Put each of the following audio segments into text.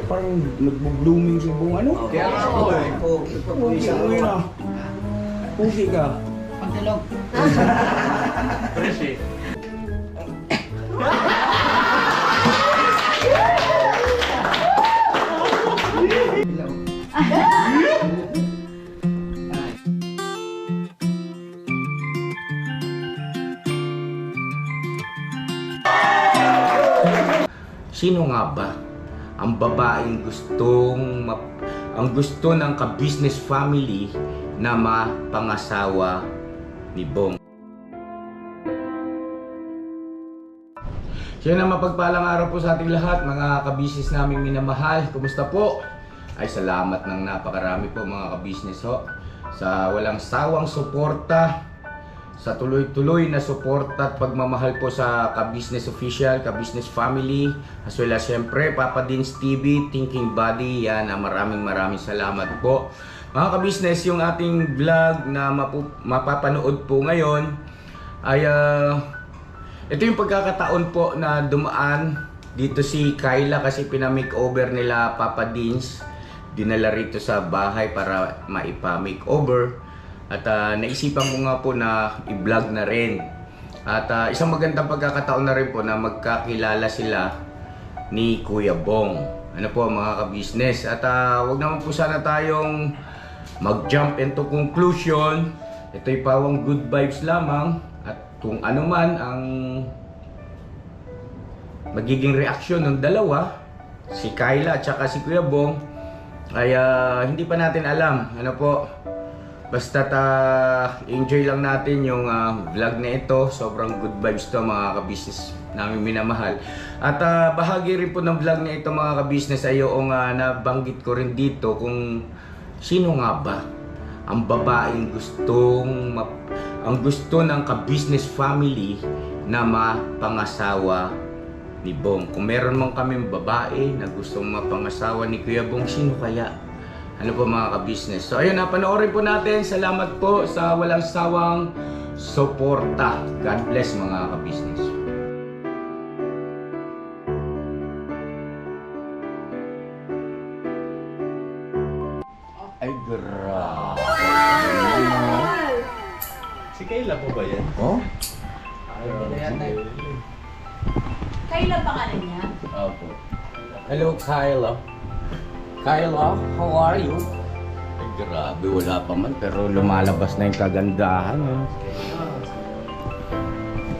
Parang nagbo-blooming si buong ano? Kaya nga ako eh. Pogi pa po Pugi isa. mo yun ah. Pugi ka. Pagdalog. Fresh eh. Sino nga ba ang babaeng ang gusto ng ka-business family na mapangasawa ni Bong? Siya na mapagpalang araw po sa ating lahat, mga ka-business naming minamahal. Kumusta po? Ay salamat ng napakarami po mga ka-business ho sa walang sawang suporta, sa tuloy-tuloy na suporta at pagmamahal po sa ka-business official, ka-business family, as well as syempre Papa Dins TV, Thinking Body. Yan, maraming salamat po mga ka-business. Yung ating vlog na mapapanood po ngayon ay ito yung pagkakataon po na dumaan dito si Kyla kasi pinamakeover nila Papa Dins, dinala rito sa bahay para maipa-makeover. At naisipan ko nga po na i-vlog na rin. At isang magandang pagkakataon na rin po na magkakilala sila ni Kuya Bong. Ano po mga ka-business. At wag naman po sana tayong mag-jump into conclusion. Ito'y pawang good vibes lamang. At kung ano man ang magiging reaksyon ng dalawa, si Kyla at saka si Kuya Bong, ay hindi pa natin alam. Ano po, basta enjoy lang natin yung vlog na ito. Sobrang good vibes to mga ka-business namin minamahal. At bahagi rin po ng vlog na ito mga ka-business ay yung nabanggit ko rin dito kung sino nga ba ang babaeng ang gusto ng ka-business family na mapangasawa ni Bong. Kung meron man kaming babae na gustong mapangasawa ni Kuya Bong, sino kaya? Ano po mga ka-business? So ayun, panoorin po natin. Salamat po sa walang sawang suporta. God bless mga ka-business. Ay grabe. Si Kayla po ba yan? Oh? Kailan pangalan niya? Opo. Hello Kyla. Kyla, how are you? Ay, grabe, wala pa man pero lumalabas na yung kagandahan.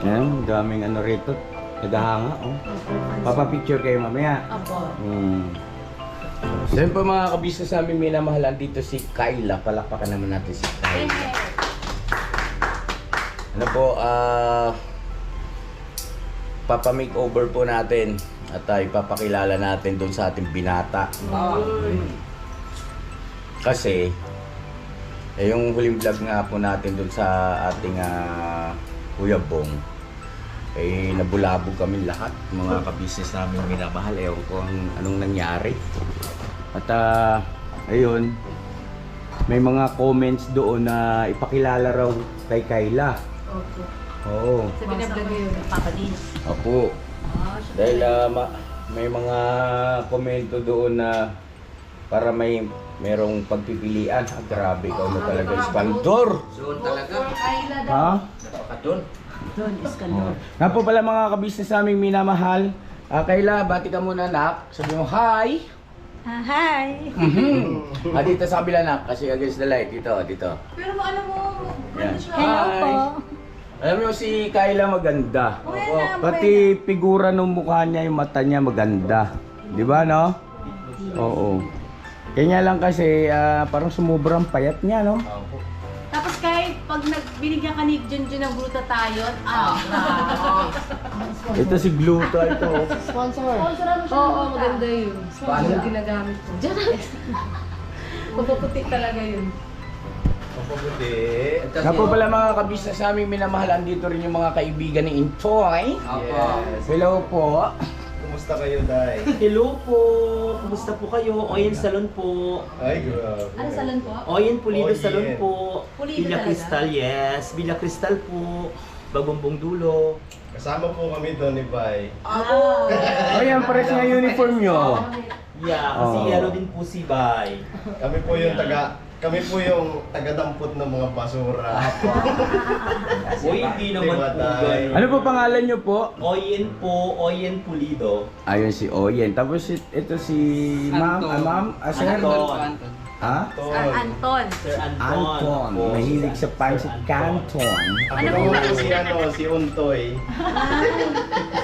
Yan, daming ano rito. Naghahanga, oh. Papapicture kayo mamaya. Apo. So yun po mga kabisnes namin minamahalan dito si Kyla. Palakpakan naman natin si Kyla. Ano po, papa-makeover po natin. At ipapakilala natin doon sa ating binata. Kasi yung huling vlog nga po natin doon sa ating Kuya Bong, nabulabog kami lahat mga ka-business namin minamahal. Ewan ko anong nangyari. At ayun, may mga comments doon na ipakilala raw kay Kyla. Opo. Oo. Sa binablog yun, Papa Dins. Opo. Dahil may mga komento doon na para merong pagpipilian. Grabe, ikaw na talaga iskandor. Doon talaga. Ha? Napaka-doon. Doon, Iskandor. Nga po pala mga kabisnes naming minamahal. Kyla, bati ka muna nak. Sabi mo, hi! Hi! Dito sa kabila nak, kasi against the light. Dito. Pero alam mo, Yan. Hello po. Alam mo si Kyla maganda. Opo. Pati figura ng mukha niya, yung mata niya maganda. Di ba no? Oo. Kanya lang kasi parang sumubrang payat niya no? Tapos kahit pag binigyan ka ni Junjun ng glutathione, Ito si Gluto ito. Sponsoran mo siya. Oo, maganda yun. Paano? Yung ginagamit ko. Papaputi talaga yun. Mapabuti. Nga po pala mga kabisnes namin minamahalan, dito rin yung mga kaibigan ni Intoy. Yes. Hello po. Kumusta kayo, Day? Hello po! Kumusta po kayo? Oyen Salon po. Ay, grabe. Ano salon po? Oyen Pulido Oyen. Salon po. Pulido Villa talaga? Cristal, yes. Villa Cristal po. Bagombong Dulo. Kasama po kami doon ni Bay. Ayan, pares nga uniform nyo. Yeah, kasi Oh. ano din po si Bay. Kami po yung taga-dampot ng mga basura. O hindi naman po Day. Ano ganun. po pangalan nyo po? Oyen Pulido. Ayun si Oyen. Tapos ito si Ma'am, Ma'am, Sir? Anton. Ha? Sir Anton. Sir Anton. Anton. Po. Mahilig sa pancit canton. Ako Ano naman po? si Untoy.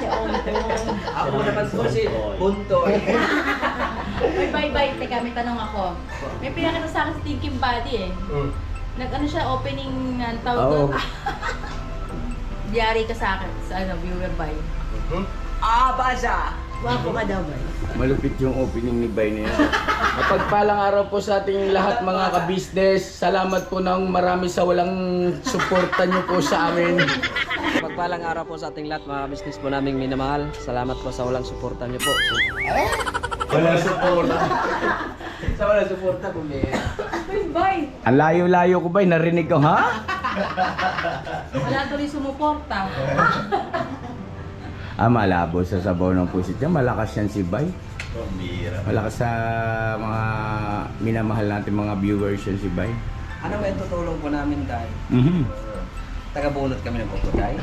Si Anton. Ako naman po si Puntoy. Bye. Teka, may tanong ako. May pinakita sa akin sa Thinking Body eh. Nag-ano siya, opening ang tawag Oo. doon. Biyari ka sa akin, sa viewer by. Basa! Wapo ka daw ba? Malupit yung opening ni Bay na yan. Mapagpalang araw po sa ating lahat mga ka-business. Salamat po ng marami sa walang suporta nyo po sa amin. Pagpalang araw po sa ating lahat, mga business po naming minamahal. Salamat po sa walang suporta niyo po. Wala suporta. Sa walang suporta po, Bye! Ang layo-layo ko Bay, narinig ko ha? Wala tuloy sumuporta. Malabo sa sabaw ng pusit niya. Malakas yan si Bay. Pambira. Malakas sa mga minamahal natin mga viewers yan si Bay. Ano ba yung tutulong po namin, Day? Taga-bunot kami ng buko, Day.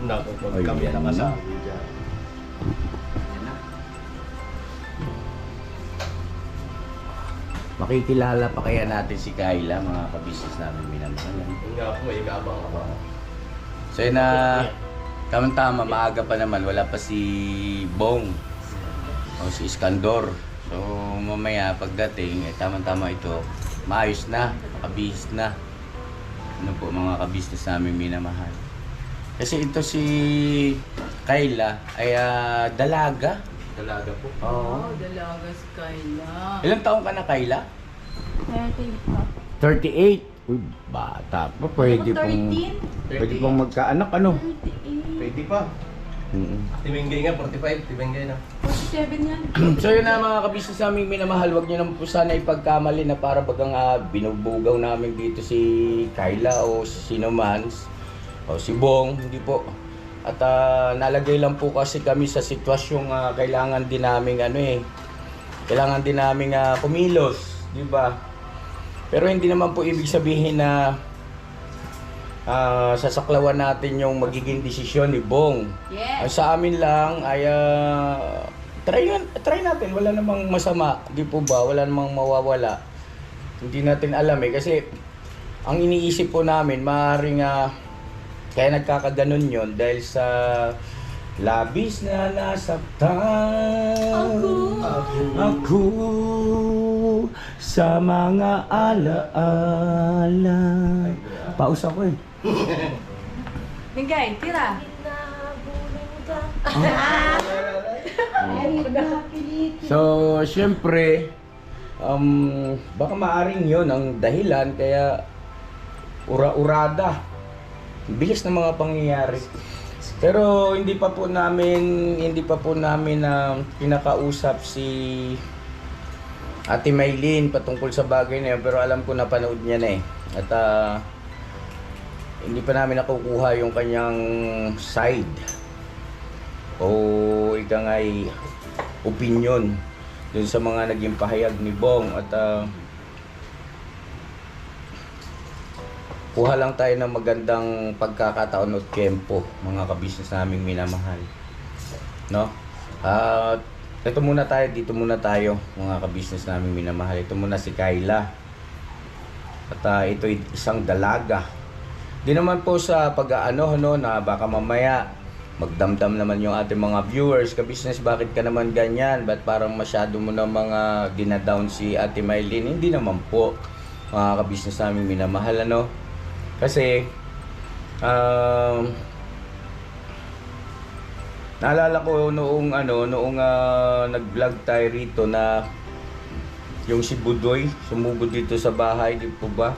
Naku, pag Ay, kami yan na na. masabi dyan. Makikilala pa kaya natin si Kayla, mga ka-business namin minamahal. Yun nga po, ikabang ako. So yun na, tama-tama, maaga pa naman, wala pa si Bong o si Iskandor. So mamaya pagdating, tama-tama ito, maayos na, makabihis na. Ano po mga ka-business namin minamahal. Kasi ito si Kayla ay dalaga. Dalaga po. Oo. Dalaga si Kayla. Ilang taon ka na Kayla? 38. Uy, bata pa. Pwede pong, 13? pwede pong magkaanak ano. 38. Pwede pa. Timengay nga, 45. Timengay na. 47 yan. So yun na mga kabisnes namin minamahal, huwag nyo naman po sana ipagkamali na para bagang binubugaw namin dito si Kayla o si sino man o si Bong, hindi po. At nalagay lang po kasi kami sa sitwasyong kailangan din namin kailangan din namin kumilos, di ba? Pero hindi naman po ibig sabihin na sasaklawan natin yung magiging desisyon ni Bong. Ang Yes. sa amin lang ay try natin, wala namang masama, di po ba? Wala namang mawawala. Hindi natin alam kasi ang iniisip po namin maaaring kaya nagkakaganon yon dahil sa labis na nasaktan ako sa mga alaala. Paus ako Bingay, tira. So, syempre, baka maaring yon ang dahilan kaya ura-urada. Bilis ng mga pangyayari. Pero hindi pa po namin pinakausap si Ate Maylin patungkol sa bagay na yun, pero alam ko na panood niya na At hindi pa namin nakukuha yung kanyang side o ika nga'y opinion dun sa mga naging pahayag ni Bong. At kuha lang tayo ng magandang pagkakataon at tempo, mga kabisnes naming minamahal. No? Dito muna tayo, mga kabisnes naming minamahal. Ito muna si Kayla. At ito isang dalaga. Di naman po sa pag-aano na baka mamaya magdamdam naman yung ating mga viewers, kabisnes, bakit ka naman ganyan? Ba't parang masyado mo na mga dinadown si Ate Maylin? Hindi naman po, mga kabisnes naming minamahal, Kasi naalala ko noong nag-vlog tayo rito na yung si Budoy sumugod dito sa bahay, di po ba?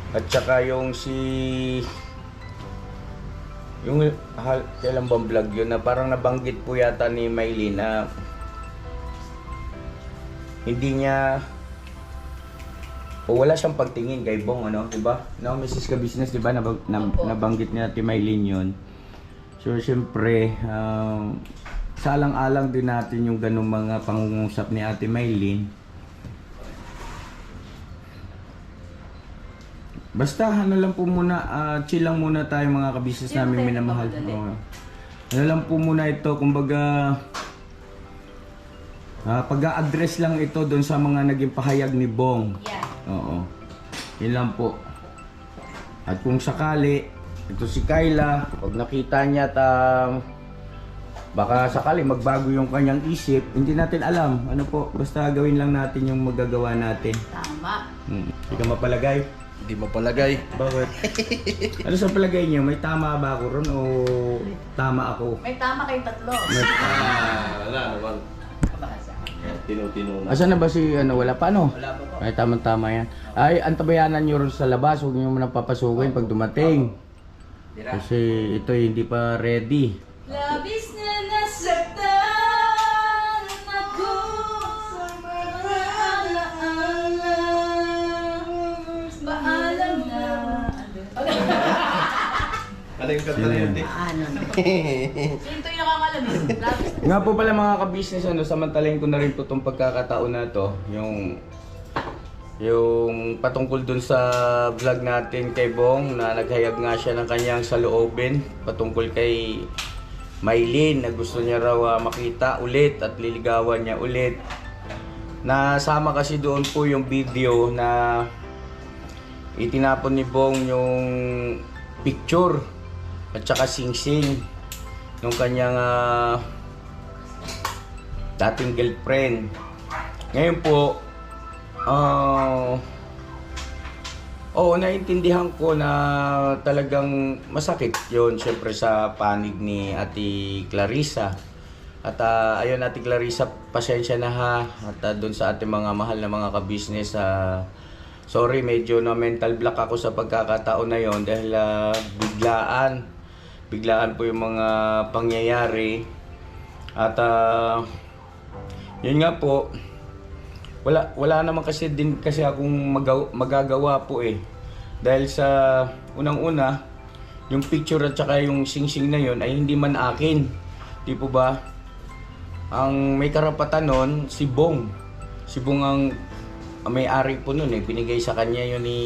At saka yung kailan bang vlog yun na parang nabanggit po yata ni Maylin na hindi niya o wala siyang pagtingin kay Bong, di ba? No, Mrs. Ka-Business, di ba? Nabanggit niya Ate Maylin yun. So syempre, salang-alang din natin yung ganung mga pangungusap ni Ate Maylin. Basta ano lang po muna, chill lang muna tayo mga kabisnes Chill namin tayo, minamahal. mamadali. Oo. Ano lang po muna ito, kumbaga pag-a-address lang ito doon sa mga naging pahayag ni Bong. Yeah. Oo. Yun lang po. At kung sakali, ito si Kyla, pag nakita niya baka sakali magbago yung kanyang isip, hindi natin alam. Ano po, basta gawin lang natin yung magagawa natin. Tama. Hindi ka mapalagay. Hindi mapalagay. Bakit? Ano sa palagay niyo? May tama ba ako ron o tama ako? May tama kayong tatlo. Wala naman. Tino-tino na. Asan na ba si wala pa no? Wala pa po. Ay tama yan. Ay, antabayanan niyo ron sa labas, huwag niyo muna papasukin pag dumating. Kasi ito hindi pa ready. Labis na nasaktan ako sa mga alaala. Paalam na. Ano yung kanta na yun, Dick? Sino yung nakakalam yun? Labis na. Nga po pala mga kabisnes, samantalahin ko na rin po itong pagkakataon na to, yung patungkol dun sa vlog natin kay Bong na naghayag nga siya ng kanyang saloobin patungkol kay Maylin na gusto niya raw makita ulit at liligawan niya ulit. Nasama kasi doon po yung video na itinapon ni Bong yung picture at saka sing-sing nung kanyang dating girlfriend. Ngayon po, naintindihan ko na talagang masakit yon syempre sa panig ni Ate Clarissa. At ayun Ate Clarissa, pasensya na ha. At doon sa ating mga mahal na mga kabisnes, sorry, medyo na mental block ako sa pagkakataon na yon dahil biglaan po yung mga pangyayari. At yun nga po, wala naman kasi akong magagawa po eh. Dahil sa unang-una, yung picture at saka yung sing-sing na yon ay hindi man akin. Di po ba? Ang may karapatan nun, si Bong. Si Bong ang may-ari po nun eh. Pinigay sa kanya yun ni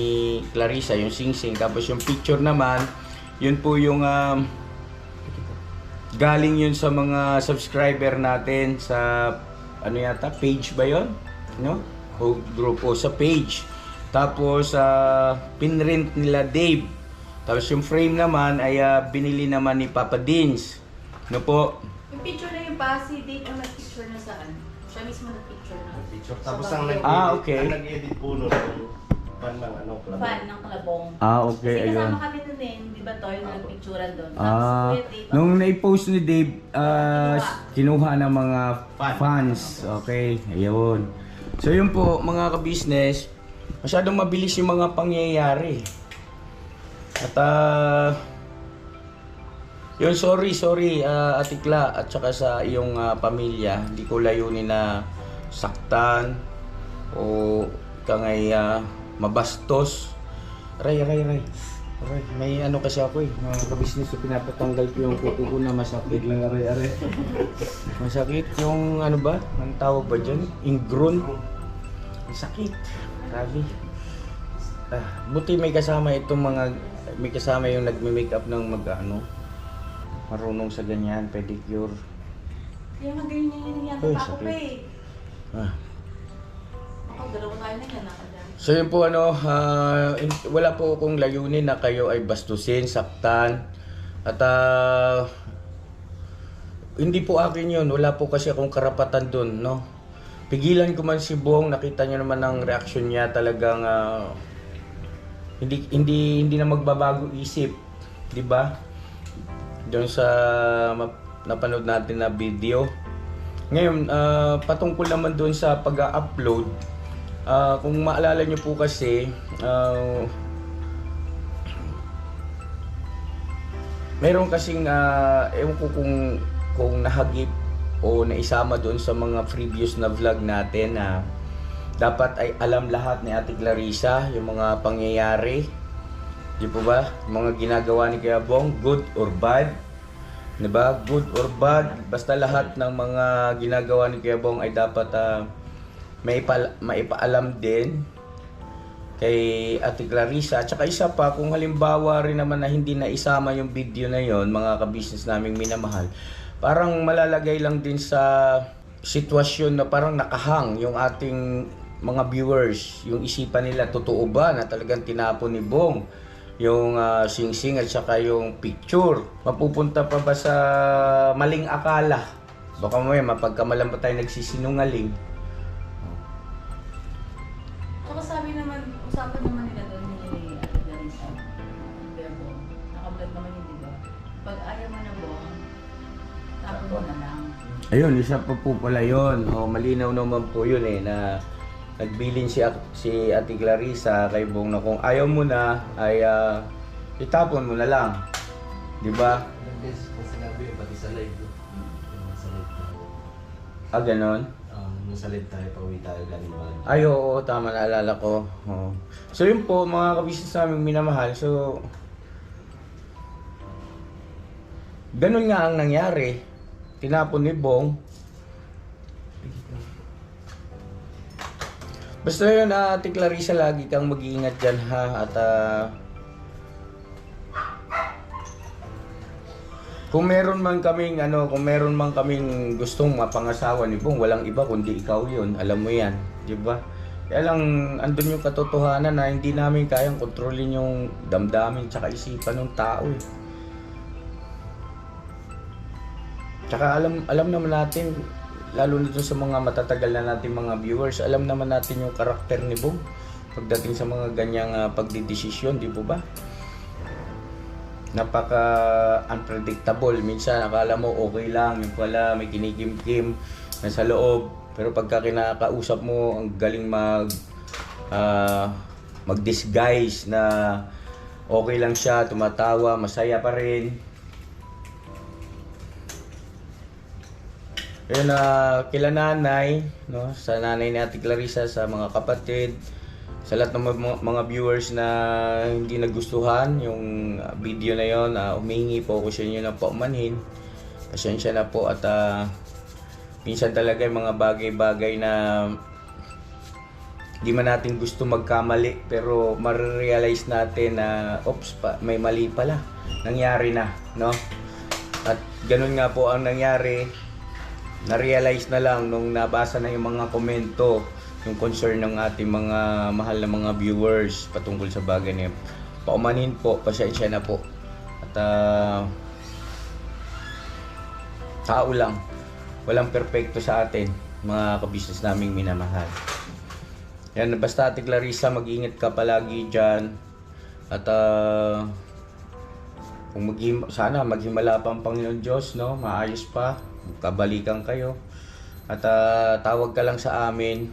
Clarissa, yung sing-sing. Tapos yung picture naman, yun po yung galing yun sa mga subscriber natin sa page ba yun? No? O grupo sa page. Tapos pinrint nila Dave. Tapos yung frame naman ay binili naman ni Papa Dins. No po? Yung picture na yung pa, si Dave ang nag-picture na saan? Siya mismo nag-picture na. Tapos Sa ang bagyo. nag-edit, okay. ang nag-edit po nun, fan ng club. Fan ng Kalabong. Okay, Kasi ayun. kasama kami dun eh, di ba Toy, nag-picturean doon. Nung na-post ni Dave, kinuha ng mga fans. Okay, ayun. So yun po mga ka-business, masyadong mabilis yung mga pangyayari. At yun, sorry Ate Kla at saka sa iyong pamilya. Hindi ko layunin na saktan o kangay mabastos. Aray, may kasi ako eh, mga ka-business, so pinapatanggal ko yung kuko ko na masakit. Biglang aray-aray. Masakit yung ba? Ang tawag ba dyan? Ingrown. Sakit. Grabe. Buti may kasama yung nagme-makeup ng marunong sa ganyan, pedicure. Kaya nga ganyan yung yata Uy, pa ako sakit. pa eh. Ako, dalawa tayo na yan, nakadyan. So yun po wala po akong layunin na kayo ay bastusin, saktan. At hindi po akin yun, wala po kasi akong karapatan dun, no? Pigilan ko man si Bong, nakita niyo naman ang reaction niya, talagang hindi na magbabago isip, di ba? Doon sa napanood natin na video. Ngayon, patungkol naman doon sa pag-upload, kung maalala nyo po kasi, meron kasing, ewan ko kung nahagip o naisama doon sa mga previous na vlog natin na dapat ay alam lahat ni Ate Clarissa yung mga pangyayari. Di po ba? Mga ginagawa ni Kuya Bong, good or bad. Diba? Good or bad, basta lahat ng mga ginagawa ni Kuya Bong ay dapat maipaalam din kay Ate Clarissa. At saka isa pa, kung halimbawa rin naman na hindi na isama yung video na yon, mga ka-business naming minamahal, parang malalagay lang din sa sitwasyon na parang nakahang yung ating mga viewers. Yung isipan nila, totoo ba na talagang tinapon ni Bong yung sing-sing at saka yung picture? Mapupunta pa ba sa maling akala? Baka mapagkamalan pa tayo nagsisinungaling. Saka sabi naman, usapan naman nila doon ni Ate Clarissa, Bebo, nakablog naman yun, di ba? Pag ayaw mo na Bong, tapon mo na lang. Ayun, isa pa po pala yun. Malinaw naman po yun na nagbilin si Ate Clarissa kay Bong na kung ayaw mo na ay itapon mo na lang. Di ba? Ilang beses kung sinabi yun, pati sa live ko. Sa live tayo. Ganon? Nung sa live tayo, pauwi tayo galing ba? Ay, oo, tama, naalala ko. Oo. So yun po, mga kabisnes naming minamahal. So, ganun nga ang nangyari. Tinapon ni Bong. Basta yun, Ate Clarissa, lagi kang mag-iingat dyan ha. At kung meron man kaming gustong mapangasawa ni Bong, walang iba kundi ikaw yun. Alam mo yan, di ba? Kaya lang, andun yung katotohanan na hindi namin kayang kontrolin yung damdamin tsaka isipan ng tao eh. Tsaka alam naman natin, lalo na dun sa mga matatagal na natin mga viewers, alam naman natin yung karakter ni Bong pagdating sa mga ganyang pagdidesisyon, di po ba? Napaka unpredictable. Minsan akala mo okay lang, yung pala may kinikimkim na sa loob, pero pagka kinakausap mo, ang galing mag-disguise na okay lang siya, tumatawa, masaya pa rin. Ayun, kila nanay, no? Sa nanay ni Ate Clarissa, sa mga kapatid, sa lahat ng mga viewers na hindi nagustuhan yung video na yon, humingi po ako sa inyo na paumanhin. Pasensya na po at minsan talaga yung mga bagay-bagay na di man natin gusto magkamali, pero ma-realize natin na may mali pala, nangyari na, no? At ganun nga po ang nangyari. Na-realize na lang nung nabasa na yung mga komento, yung concern ng ating mga mahal na mga viewers patungkol sa bagay na yun. Paumanhin po, pasensya na po. At tao lang, walang perpekto sa atin, mga kabisnes naming minamahal. Yan, basta Ate Clarissa, mag-ingat ka palagi dyan. At kung sana maghimala pa ang Panginoon Diyos, no? Maayos pa, kabalikan kayo. At tawag ka lang sa amin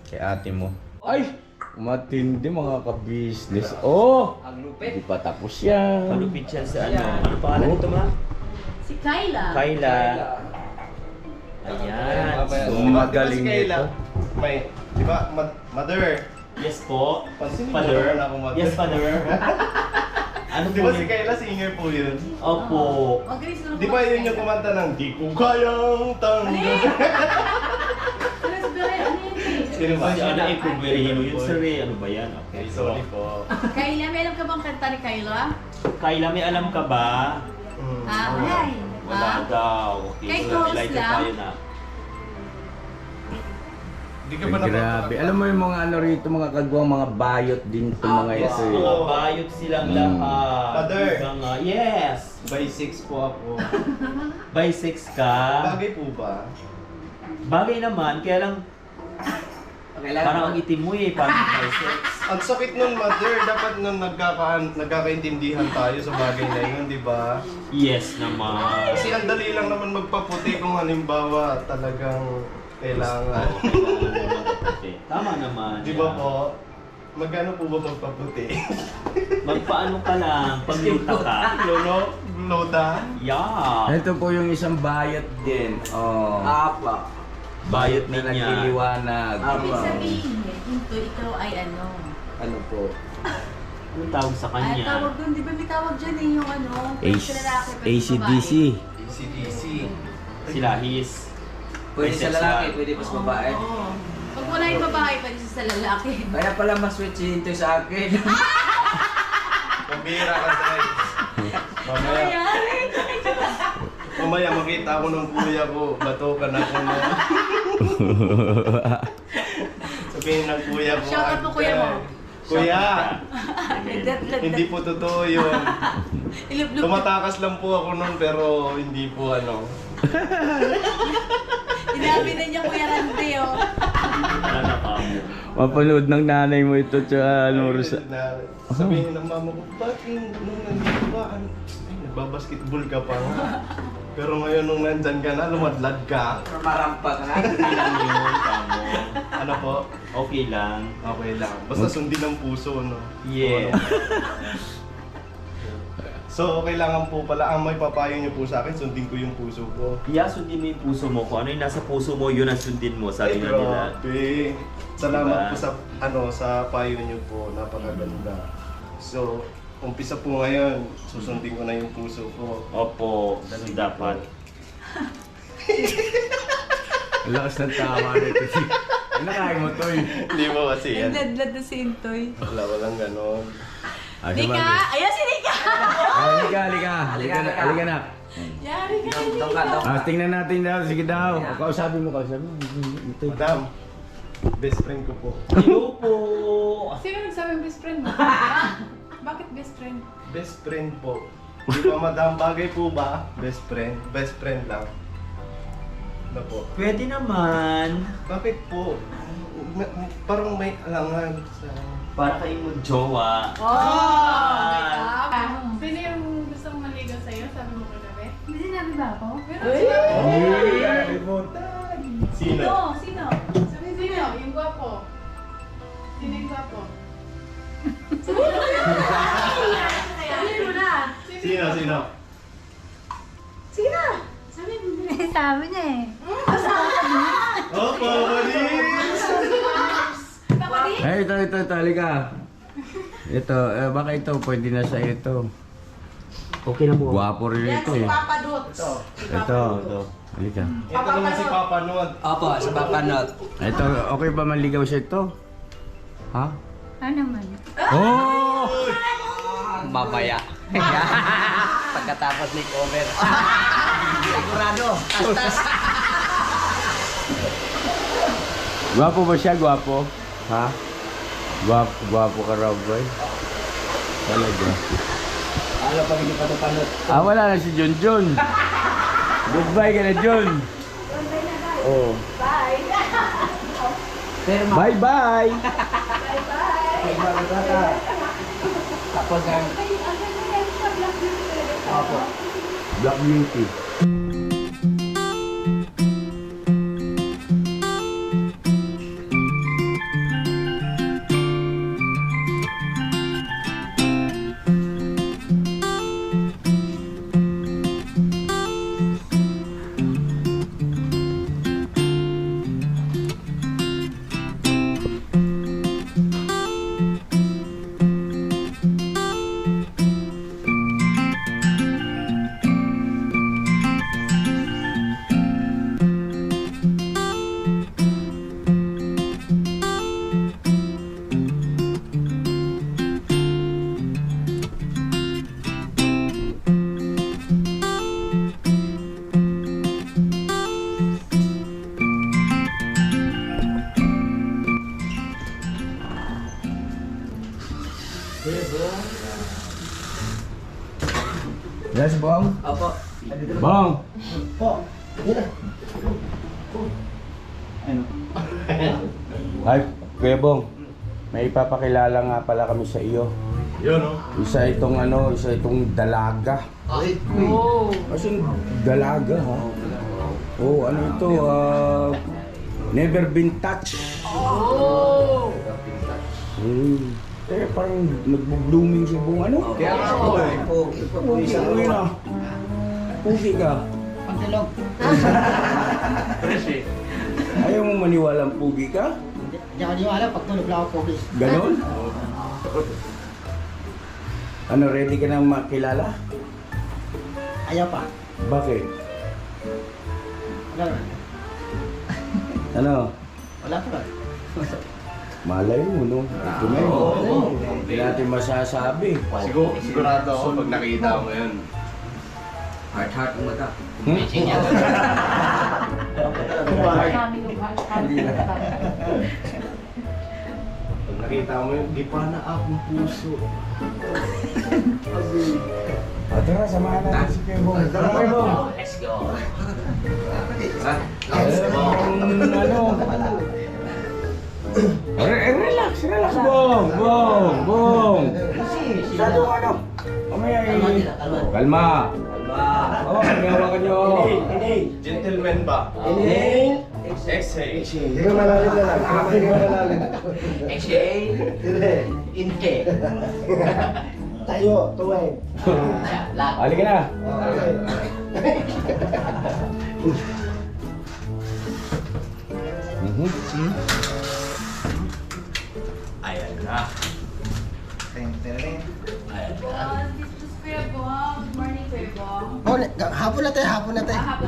kay ate mo. Ay! Matindi mga ka-business. Oh! Ang lupit. Hindi pa tapos yan. Malupit siya sa ano. Ano pangalan nito, ma? Si Kyla. Kyla. Ayan. So, magaling nito. May, di ba, mother? Yes po. Pansinin mo Father. naman ako, mother. Yes, father. Ano Di po ba si yun? Kayla singer po yun? Opo. Magaling sila Di ba yun yung kumanta ng Di ko kayang tanggap? Sino ba? Si ano eh, kung mo yun, sir eh. Ano ba yan? Okay, Sorry po. Kyla, may alam ka bang kanta ni Kyla? Kyla, may alam ka ba? Ay. Wala daw. Okay, Kay so Chorus delighted lang. tayo na. Di ka Ay, ba grabe. Alam mo yung mga ano rito, mga kagwang, mga bayot din ito mga yes, ito. po. Mga bayot silang lahat. Father. Mga, yes! By 6 po ako. By 6 ka. Bagay po ba? Bagay naman, kaya lang parang ang itim mo eh, parang by 6. Ang sakit nun, mother. Dapat nun nagkakaintindihan tayo sa bagay na yun, di ba? Yes naman. Kasi ang dali lang naman magpaputi kung halimbawa talagang kailangan. Tama naman. Di ba po? Magkano po ba magpaputi? Magpaano ka lang, pagluta ka. Lolo? Loda? Yeah. Ito po yung isang bayot din. Oh. Apa. Bayot na niya. nagliliwanag. Ibig sabihin, ikaw ay ano? Ano po? Anong tawag sa Ay, kanya? tawag doon, di ba may tawag dyan eh, yung ano? AC/DC. Sila, his. Pwede sa lalaki, pwede pa sa babae. Oo. Pag wala yung babae, pwede siya sa lalaki. Kaya pala mas switch ito sa akin. Pambira ka tayo. Mamaya makita ako ng kuya ko, bato ka na ako na. Sabihin ng kuya ko. Shout out mo, kuya mo. Kuya, Nagdatlat. hindi po totoo yun. Ilublob. Tumatakas lang po ako nun pero hindi po ano. Inabi na niya Kuya Randy, oh. Ano na pa mo? Mapanood ng nanay mo ito tsaka Sabihin ng mama ko, bakit nung nandito ba? Ay, nagbabasketball ka pa nga. Pero ngayon nung nandyan ka na, lumadlad ka. Marampa ka. Okay lang yun, kamo. Ano po? Okay lang. Okay lang. Basta sundin ang puso, no? Yeah. So, kailangan po pala, ang may papayo niyo po sa akin, sundin ko yung puso ko. Yeah, sundin mo yung puso mo. Kung ano yung nasa puso mo, yun ang sundin mo. Sabi nga nila. Grabe. Salamat Diba? po sa payo niyo po. Napakaganda. So, umpisa po ngayon, susundin ko na yung puso ko. Opo, ganun dapat. Lakas ng tama nito. Ano kaya mo to eh? Hindi mo kasi yan. Nagdadlad na si Intoy. Walang ganon. Nika! Ayan si Nika! Halika na. Yari ka si Doon ka, Nika. doon ka. Tingnan natin daw. Sige daw. Kausapin mo. Ito. Madam, best friend ko po. Hello po! Sino nagsabing best friend mo? Bakit best friend? Best friend po. Di ba madam, bagay po ba? Best friend? Best friend lang. Ano po? Pwede naman. Bakit po? Parang may alangan sa... Para kayong mag-jowa. Sino yung gusto mong maligaw sa'yo? Sabi mo kagabi? Hindi sinabi ba ako? Meron siya. Sino? Sino? Sabi sino? Yung gwapo. Sino yung gwapo? Sabihin mo na. Sino? Sino? Sabi mo na. Sabi niya eh. Oh, pawalis! Kapatid? Ay, ito. Halika. Ito, baka ito. Pwede na sa ito. Okay na mo. Gwapo rin ito eh. Papa Dots. Ito. Halika. Ito naman si Papa Nod. Opo, sa papanot. Ito, okay ba manligaw siya ito? Ha? Ano naman? Oh! Mamaya. Pagkatapos ni cover. Sigurado. Astas. Gwapo ba siya? Gwapo? Ha? Gwapo ka raw, boy? Talaga. Ano pag hindi pa papanot? Wala na si Junjun. Goodbye ka na, Jun. Oh. Pero Bye-bye. tapos ang... Opo. Black Beauty. Yes, Bong. Opo. Bong. Ay, Kuya Bong. May ipapakilala nga pala kami sa iyo. Yun, no? Isa itong dalaga. Oh. Kasi dalaga, ha? Oh, ano ito? Never been touched. Oh. Kaya parang nagbo-blooming si Bong, ano? Kaya nga po eh. Pugi ka, na. Pugi ka. Pagdalog. Fresh eh. Ayaw mo maniwalang pugi ka? Hindi ako niwala pag tulog lang ako pogi. Ganon? Ano, ready ka na makilala? Ayaw pa. Bakit? Ano? Wala pa. Malay mo, no? Hindi natin masasabi. Sigurado ako pag nakita mo yun. Heart ang mata. Kami yung Pag nakita mo yun, di pa na akong puso. Tara, samahan natin si Kuya Bong. Tara, Kuya Bong. Let's go. Relax, Bong. Masyadong ano. Mamaya kalma. Oo, pagkawakan nyo. Gentleman ba? Exhale. Hindi malalim na lang. Hindi malalim. Inhale. Tayo, tuwing. Halika na. Ayan na. Ayan na. This is Kuya Bong. Good morning, Kuya Bong. Oh, hapon na tayo. Hapon na ba? Hapon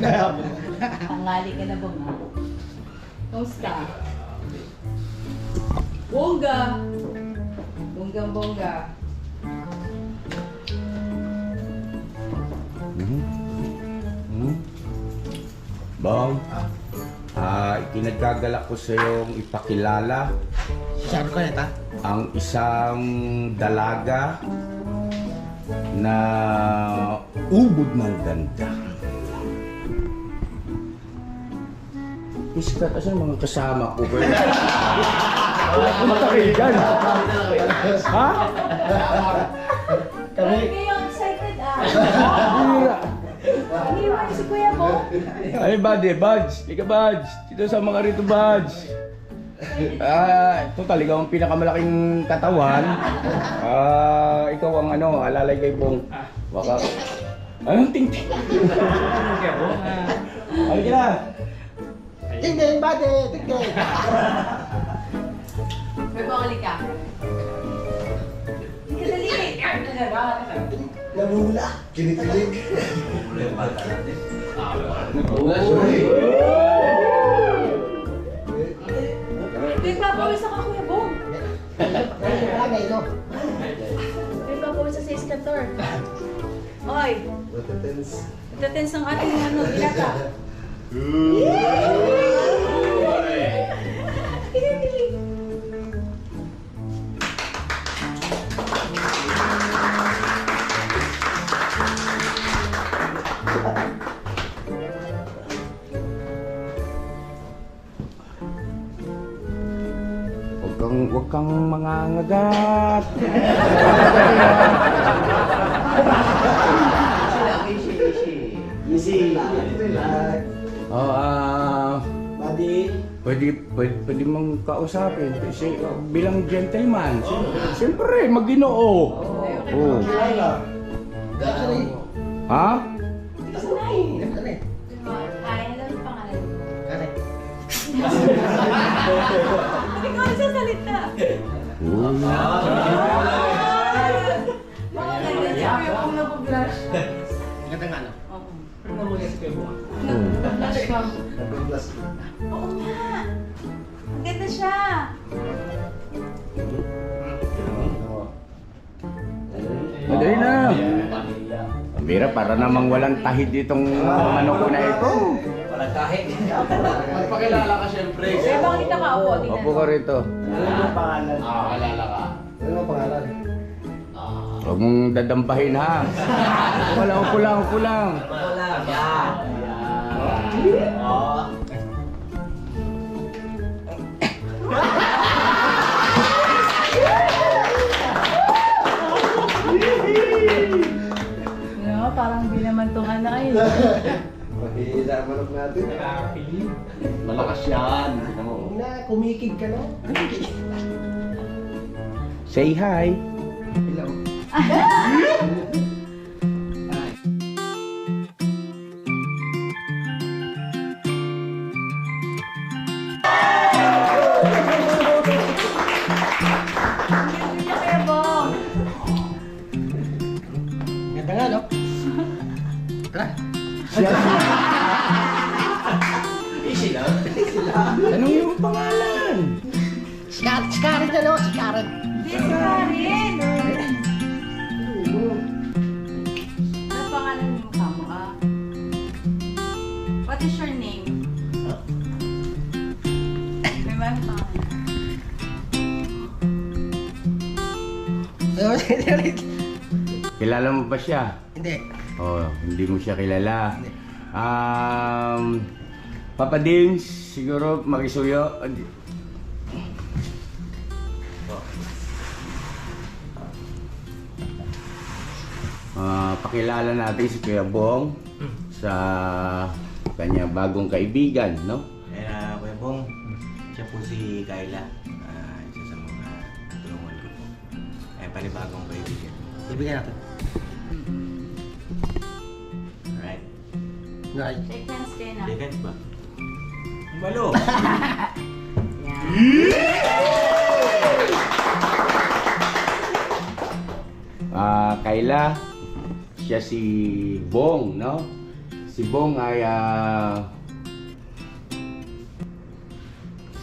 na hapon. Tangali ka na ba nga? Kamusta? Bongga! Bonggang bongga. Bong, ikinagkagalak ko sa iyong ipakilala Saan ko na ta? ang isang dalaga na ubod ng ganda. Iskat, asan mga kasama ko? Punta kayo dyan. Ha? Kami. Kayo excited Bira. Iniwan si Kuya Bong. Ay, buddy, Buds. Ika, Buds. Dito sa mga rito, Buds. Ito talaga ang pinakamalaking katawan. Ikaw ang ano, alalay kay Bong. Baka... Anong ting-ting? Halika na. Tingin, bade. Tingin. Kuya Bong, halika. Hindi ka dali. Nabula. Kinikilig. Nagpapawis ako, Kuya Bong. Wala na ito. Nagpapawis sa iskator. Oy, itatense ng ating ano, binata. Kinikilig. Huwag kang mangangagat. Easy. Pwede mong kausapin. Kasi bilang gentleman, siyempre, mag-Ginoo. Oh. Ha? Ay, ano yung pangalan mo? Correct. Hindi ko nagsasalita. Mga ganyan siya, Kuya Bong nag-blush. Ganda nga no? Oo. Ano mo yan si Kuya Bong? Nag-blush ka. Nag-plus. Oo nga. Ang ganda siya. Madali na. Pambira, para namang walang tahid ditong ano ko na ito. Walang kahit. Magpakilala ka syempre. Kuya Bong, dito ka. Opo, tingnan Opo ka rito. Ano ang pangalan? Kalala ka. Ano ang pangalan? Huwag mong dadampahin ha. Upo lang. Wala. Yan. Oh. No, parang di naman itong ano ay. Mahina manok natin. Malakas yan. Tignan mo. Na, kumikig ka na. Say hi. Hello. Ang ganda niya, Kuya Bong. Ganda nga no? Tara. Siya pangalan? Si Karen na no? Si Karen. Hindi, si Karen. Ano pangalan mo mukha mo, ah? What is your name? May mga pangalan. Kilala mo ba siya? Hindi. Oh, hindi mo siya kilala. Papa Dins, siguro makisuyo. Pakilala natin si Kuya Bong sa kanya bagong kaibigan, no? Kaya Kuya Bong, siya po si Kayla. Isa sa mga tulungan ko po. Panibagong kaibigan. Ibigay natin. Alright? Right. Shake hands kayo na. Dekans ba? Ang balo! Yan. Kayla, siya si Bong, no? Si Bong ay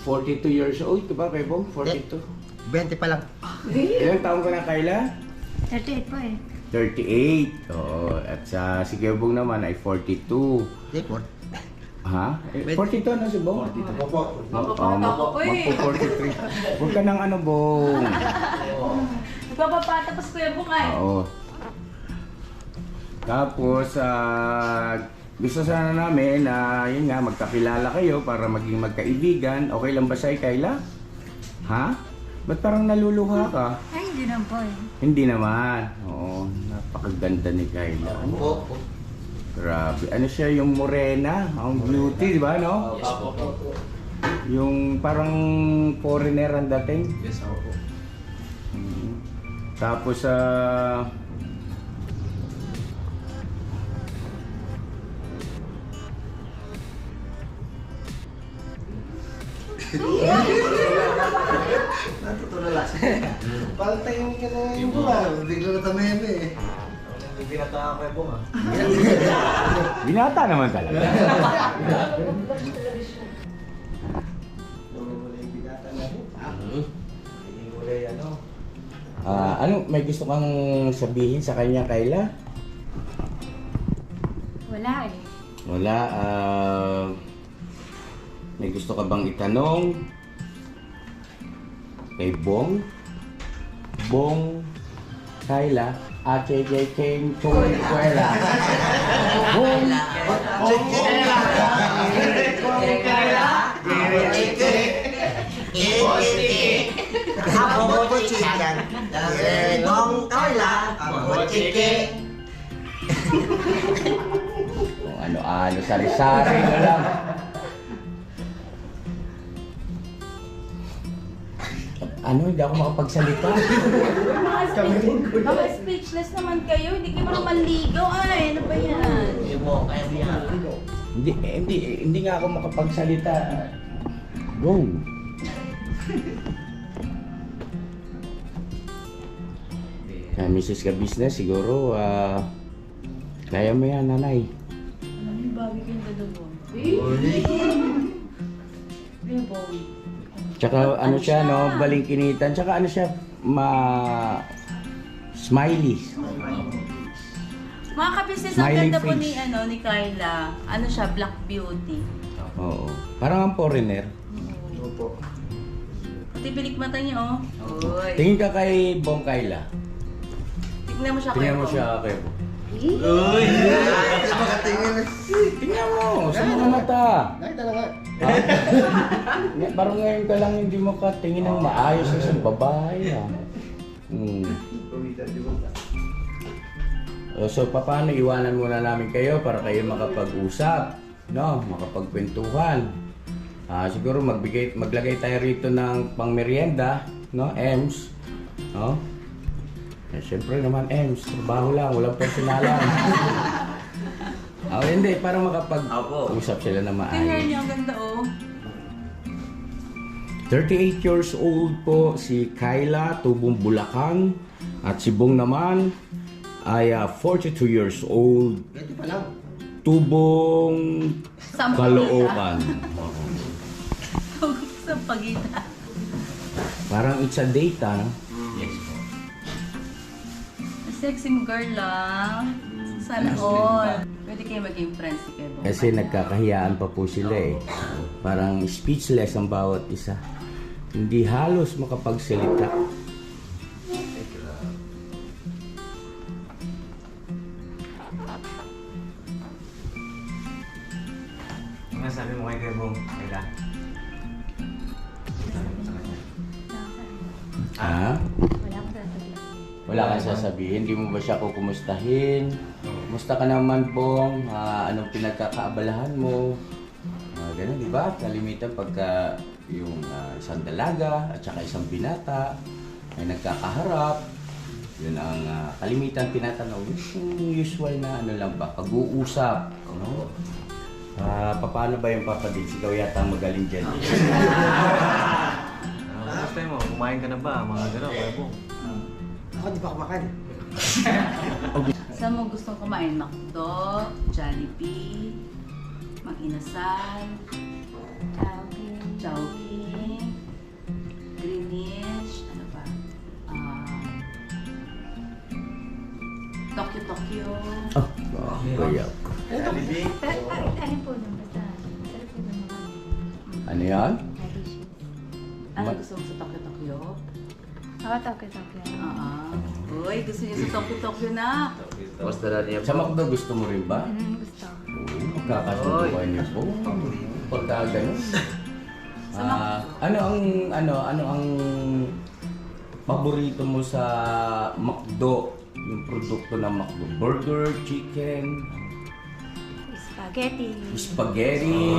42 years old, diba kay Bong? 42. 20 pa lang. Ilang taon ka na, Kayla? 38 pa eh. 38. Oo. At si Kuya Bong naman ay 42. Hindi, Ha? 42 na si Bong? Opo. Mapapata ko po eh. Magpo-43. Huwag ka ng ano, Bong. Nagpapapata pa si Kuya Bong ay. Oo. Tapos, gusto sana namin na yun nga, magkakilala kayo para maging magkaibigan. Okay lang ba sa'yo, Kayla? Ha? Ba't parang naluluha ka? Ay, hindi naman po eh. Hindi naman. Oo, napakaganda ni Kayla. Ano? Grabe. Ano siya, yung morena, ang beauty, di ba, no? Yes po. Yung parang foreigner ang dating. Yes po. Tapos, Natutulala siya. Parang tayo ka na yung buwan. Bigla na tameme eh. Hindi pinata Kuya Bong ah. binata naman talaga. Ano, may gusto kang sabihin sa kanya, Kayla? Wala eh. Wala, may gusto ka bang itanong kay Bong? Bong, Kayla, AJJK, Kuwela. Bong, Ako po chicken. Nong Carla, ako chicken. kung ano-ano, sari-sari na lang. Ano, hindi ako makapagsalita. Mga speechless naman kayo. Hindi kayo marunong manligaw. Ay, ano ba yan? Hindi nga ako makapagsalita. Bong. Mrs. Ka Business, siguro, kaya mo yan, nanay. Ano yung babi ko yung dadabong? Yung bawi. Tsaka ano siya, no, balingkinitan. Tsaka ano siya, smiley. Mga kabisnes, ang Smiling ganda po face. ni, ni Kyla. Ano siya, Black Beauty. Oo. Parang ang foreigner. Opo. Pati pilik mata niya, oh. Uy. Tingin ka kay Bong Kayla. Tingnan mo siya Tingnan mo Bong. siya kay Bong. Uy! Hindi makatingin. Tingnan mo, sa mga mata. Nakita na nga. Parang ngayon ka lang hindi mo ka tingin ng maayos sa isang babae. So, paano iwanan muna namin kayo para kayo makapag-usap, no? Makapagkwentuhan. Siguro maglagay tayo rito ng pangmerienda, no? Ems, no? Siyempre naman Ems, trabaho lang, walang personalan. Hindi, para makapag-usap sila na Tingnan maayos. niyo, ang ganda, oh. 38 years old po si Kayla, tubong Bulacan. At si Bong naman ay 42 years old, 20 pa lang. tubong Sampu Caloocan. Sa pagitan. Parang it's a date, ah. Yes po. Sexy mo girl lang. Sana all. Pwede kayo maging friends ni Kebo. Kasi nagkakahiyaan pa po sila eh. Parang speechless ang bawat isa. Hindi halos makapagsalita. Ano sabi mo kay Kebong? Kayla? Sabi mo sa kanya? Ha? Wala akong sasabihin. Wala kang sasabihin? Hindi mo ba siya kukumustahin? Kumusta ka naman, Bong? Anong pinagkakaabalahan mo? Ganun, di ba? Kalimitan pagka yung isang dalaga at saka isang binata ay nagkakaharap. Yun ang kalimitan tinatanong. Yung usual na ano lang ba, pag-uusap. Ano? Paano ba yung Papa Diggs? Ikaw yata ang magaling dyan. Kamusta mo? Kumain ka na ba? Mga gano'n, Kebong. Ako di pa kumakain. Saan mo gustong kumain? McDo, Jollibee, Mag-inasal, Chowking, Greenwich, ano pa? Tokyo. Oh, kaya. Alin po nun? Basta. Alin po nun naman. Ano yan? Ano gusto mo sa Tokyo? Tokyo. Uy, gusto niyo sa Tokyo na. Basta na niya Sa McDo gusto mo rin ba? Gusto. Oo, magkakasundukan niyo po. Pagka ganun. Ano ang paborito mo sa McDo? Yung produkto ng McDo? Burger, chicken, Spaghetti. spaghetti.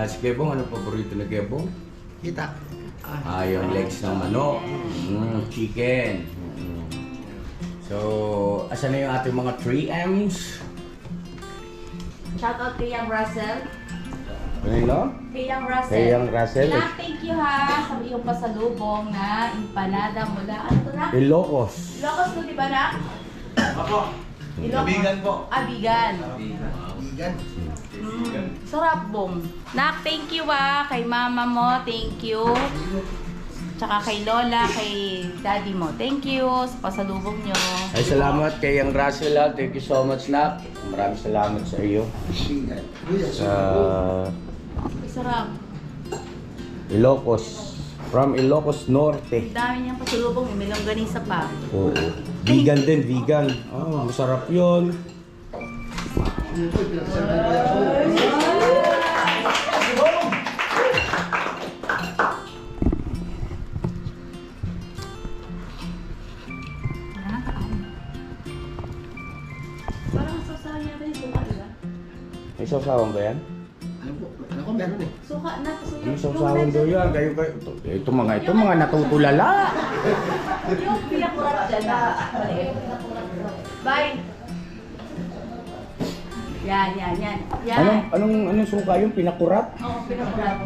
Si Gebong, ano paborito na Gebong? Kita. Yung legs ng manok, chicken. So, asan na yung ating mga 3Ms? Shoutout kay Young Russell. Ano yun? Kay Young Russell. Kay Young Russell. Ilang thank you ha sa iyong pasalubong na empanada mula, ano to na? Ilocos. Ilocos to, di ba na? Ako. Ilocos. Bigan po. Bigan. Bigan. Sarap bong. Nak, thank you kay mama mo, thank you. Tsaka kay Lola, kay daddy mo, thank you sa pasalubong nyo. Ay, salamat kay Young Russell. Thank you so much, Nak. Maraming salamat sa iyo. Bigan. Sa Sarap. Ilocos. From Ilocos Norte. Ang dami niyang pasalubong, may longganisa pa. Oo. Vegan din, vegan. Oh, masarap yun. Parang sasawa niya rin, suka, diba? May sawsawan ba yan? Ano ko meron eh. Suka na, suka. May sawsawan daw yan. Kayo. Ito mga natutulala. Yung pinakurat dyan na maliit. Bye! Yan. Anong suka yung pinakurat? Oo, pinakurat.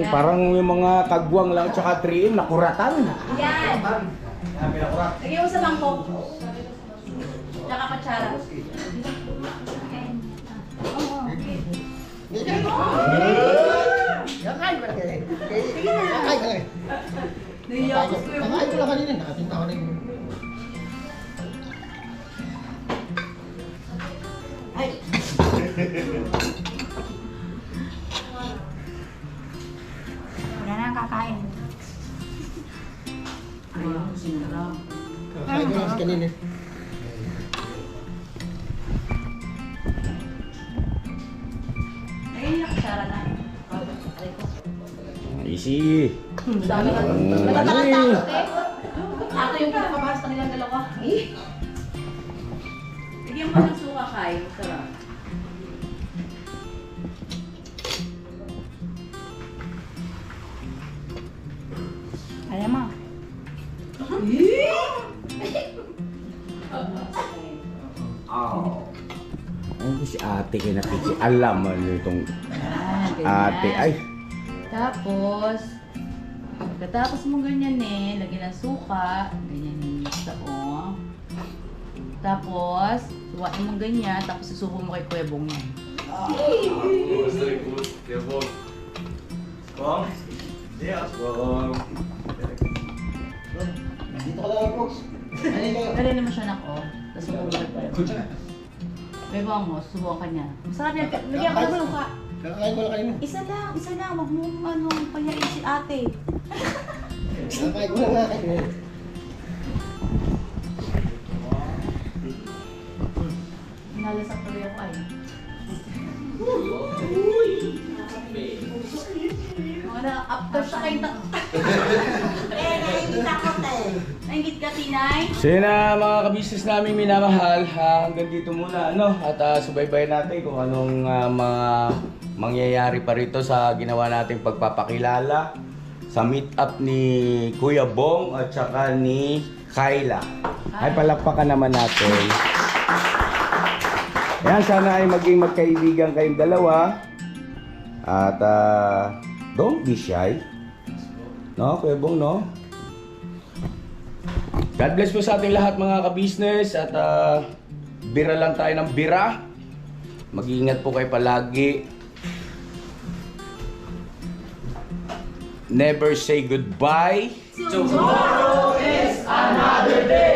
Parang yung mga kagwang lang tsaka 3M nakuratan. Yan! Lagyan mo sa bangko. Tsaka katsara. Bigan. Kakain ba kayo? Sige na. Kakain ka lang. Kakain ko lang kanina. Nakatinta ko na yung... Ay! Wala na kakain. Ayun, sinarap. Kakain ko lang kanina. Ayun, nakatsara na. Easy. Dami ka. Ano eh? Ako yung pinakabahas sa nilang dalawa. Bigyan mo ng suka, Kai. Masarap. Alam mo. Ano si ate kay nakiki? Alam mo itong Ganyan. ate. Ay, Tapos, pagkatapos mo ganyan lagyan ng suka, ganyan yung sao. Tapos, suwain mo ganyan, tapos susubo mo kay Kuya Bong yan. Bong? Yes, Bong. Dito ka lang po. Ano kayo? Dali naman siya nako. Tapos sumulat pa yun. May bang mo, subukan ka niya. Masarap yan. Lagyan ko naman ka. Kakain ko lang kanina. Isa lang. Huwag mo payain si ate. Kakain ko lang nga kanina. Nalasak tuloy ako ay. Mga after siya kayo naingit ka, Tinay? So yun na mga kabisnes namin minamahal, hanggang dito muna ano, at subaybayan natin kung anong mga mangyayari pa rito sa ginawa nating pagpapakilala sa meet up ni Kuya Bong at saka ni Kyla. Ay palakpakan naman natin. Yan, sana ay maging magkaibigan kayong dalawa. At don't be shy. No, Kuya Bong, no? God bless po sa ating lahat mga kabisnes at bira lang tayo ng bira. Mag-iingat po kayo palagi. Never say goodbye. Tomorrow is another day.